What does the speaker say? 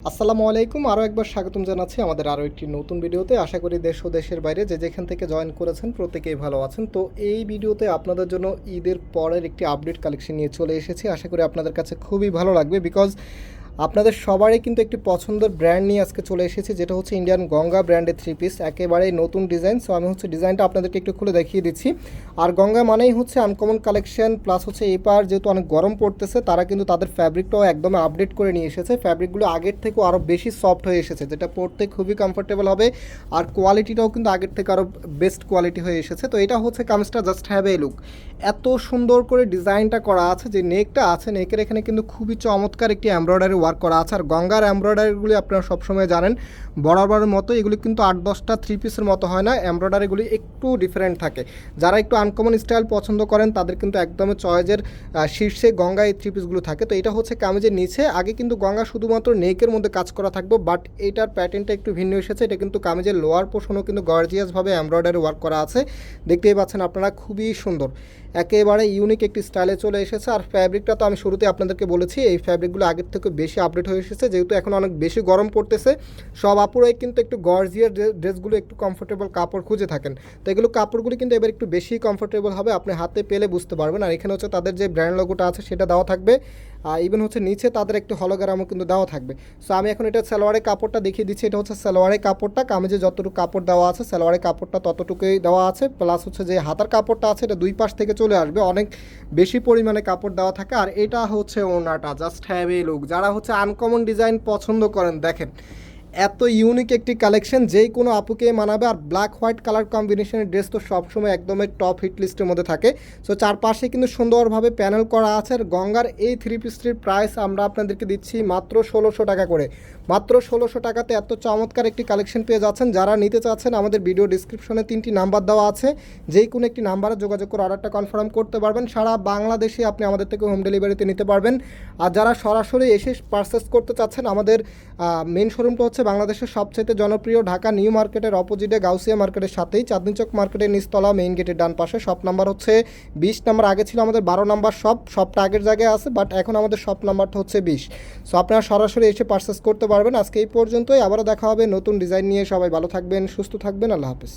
আসসালামু আলাইকুম। আরও একবার স্বাগতম জানাচ্ছি আমাদের আরও একটি নতুন ভিডিওতে। আশা করি দেশ ও দেশের বাইরে যে যেখান থেকে জয়েন করেছেন প্রত্যেকেই ভালো আছেন। তো এই ভিডিওতে আপনাদের জন্য ঈদের পরের একটি আপডেট কালেকশন নিয়ে চলে এসেছি। আশা করি আপনাদের কাছে খুবই ভালো লাগবে, বিকজ আপনাদের সবারই কিন্তু একটি পছন্দের ব্র্যান্ড নিয়ে আজকে চলে এসেছি, যেটা হচ্ছে ইন্ডিয়ান গঙ্গা ব্র্যান্ডের থ্রি পিস, একেবারেই নতুন ডিজাইন। সো আমি ডিজাইনটা আপনাদেরকে একটু খুলে দেখিয়ে দিচ্ছি। আর গঙ্গা মানেই হচ্ছে আনকমন কালেকশন, প্লাস এপার যেহেতু অনেক গরম পড়তেছে, তারা কিন্তু তাদের ফ্যাব্রিকটাও একদম আপডেট করে নিয়ে এসেছে। ফ্যাব্রিকগুলো আগের থেকেও আরও বেশি সফট হয়ে এসেছে, যেটা পরতে খুবই কমফোর্টেবল হবে। আর কোয়ালিটিটাও কিন্তু আগের থেকে আরও বেস্ট কোয়ালিটি হয়ে এসেছে। তো এটা হচ্ছে কামিজটা জাস্ট হ্যাভ এ লুক। এত সুন্দর করে ডিজাইনটা করা আছে, যে নেকটা আছে, নেকের এখানে কিন্তু খুবই চমৎকার একটি এমব্রয়ডারি ওয়ার্ক করা আছে। আর গঙ্গার এমব্রয়ডারিগুলি আপনারা সবসময় জানেন বরাবরের মতো এগুলি কিন্তু 8-10টা থ্রি পিসের মতো হয় না, এমব্রয়ডারিগুলি একটু ডিফারেন্ট থাকে। যারা একটু আনকমন স্টাইল পছন্দ করেন তাদের কিন্তু একদমই চয়েজের শীর্ষে গঙ্গা এই থ্রি পিসগুলো থাকে। তো এটা হচ্ছে কামিজের নিচে, আগে কিন্তু গঙ্গা শুধুমাত্র নেকের মধ্যে কাজ করা থাকবে, বাট এটার প্যাটার্নটা একটু ভিন্ন এসেছে। এটা কিন্তু কামিজের লোয়ার পোর্শনও কিন্তু গর্জিয়াসভাবে এমব্রয়ডারি ওয়ার্ক করা আছে, দেখতেই পাচ্ছেন আপনারা, খুবই সুন্দর, একেবারে ইউনিক একটি স্টাইলে চলে এসেছে। আর ফ্যাব্রিকটা তো আমি শুরুতে আপনাদেরকে বলেছি, এই ফ্যাব্রিকগুলো আগের থেকে বেশি আপডেট হয়ে এসেছে, যেহেতু এখন অনেক বেশি গরম পড়তেছে। সব আপুরাই কিন্তু একটু গর্জিয়াস ড্রেসগুলো, একটু কমফোর্টেবল কাপড় খুঁজে থাকেন। তো এগুলো কাপড়গুলি কিন্তু এবার একটু বেশি কমফোর্টেবল হবে, আপনি হাতে পেলে বুঝতে পারবেন। আর এখানে তাদের যে ব্র্যান্ড লোগোটা আছে সেটা দেওয়া থাকবে, ইভেন নিচে তাদের একটু হলোগ্রামও কিন্তু দেওয়া থাকবে। সো আমি এখন এটা সালোয়ারের কাপড়টা দেখিয়ে দিচ্ছি। এটা হচ্ছে সালোয়ারের কাপড়টা, কামিজে যতটুকু কাপড় দেওয়া আছে সালোয়ারের কাপড়টা ততটুকুই দেওয়া আছে, প্লাস যে হাতার কাপড়টা আছে এটা দুই পাশ থেকে চলে আসবে, অনেক বেশি পরিমাণে কাপড় দেওয়া থাকে। আর এটা হচ্ছে ওড়নাটা, জাস্ট হ্যাভ এ লুক। যারা আনকমন ডিজাইন পছন্দ করেন, দেখেন এত ইউনিক একটি কালেকশন, যেই কোনো আপুকে মানাবে। আর ব্ল্যাক হোয়াইট কালার কম্বিনেশনের ড্রেস তো সবসময় একদমই টপ হিট লিস্টের মধ্যে থাকে। সো চারপাশে কিন্তু সুন্দরভাবে প্যানেল করা আছে। আর গঙ্গার এই থ্রি পিসটির প্রাইস আমরা আপনাদেরকে দিচ্ছি মাত্র 1600 টাকা করে। মাত্র 1600 টাকাতে এত চমৎকার একটি কালেকশন পেয়ে যাচ্ছেন। যারা নিতে চাচ্ছেন, আমাদের ভিডিও ডিসক্রিপশনে 3টি নাম্বার দেওয়া আছে, যেই কোনো একটি নাম্বারে যোগাযোগ করে অর্ডারটা কনফার্ম করতে পারবেন। সারা বাংলাদেশে আপনি আমাদের থেকে হোম ডেলিভারিতে নিতে পারবেন। আর যারা সরাসরি এসে পারচেস করতে চাচ্ছেন, আমাদের মেন শোরুমটা হচ্ছে বাংলাদেশের সবচেয়ে জনপ্রিয় ঢাকা নিউ মার্কেটের অপোজিটে গাউসিয়া মার্কেটের সাথেই, চাঁদনী চক মার্কেটের নিচতলা, মেইন গেটের ডান পাশে। Shop number 20 number. আগে ছিল আমাদের 12 নাম্বার শপটা আগের জায়গায় আছে, বাট এখন আমাদের শপ নাম্বারটা 20। সো আপনারা সরাসরি এসে পারচেস করতে পারবেন। আজকে এই পর্যন্তই, আবারও দেখা হবে নতুন ডিজাইন নিয়ে। সবাই ভালো থাকবেন, সুস্থ থাকবেন, আল্লাহ হাফেজ।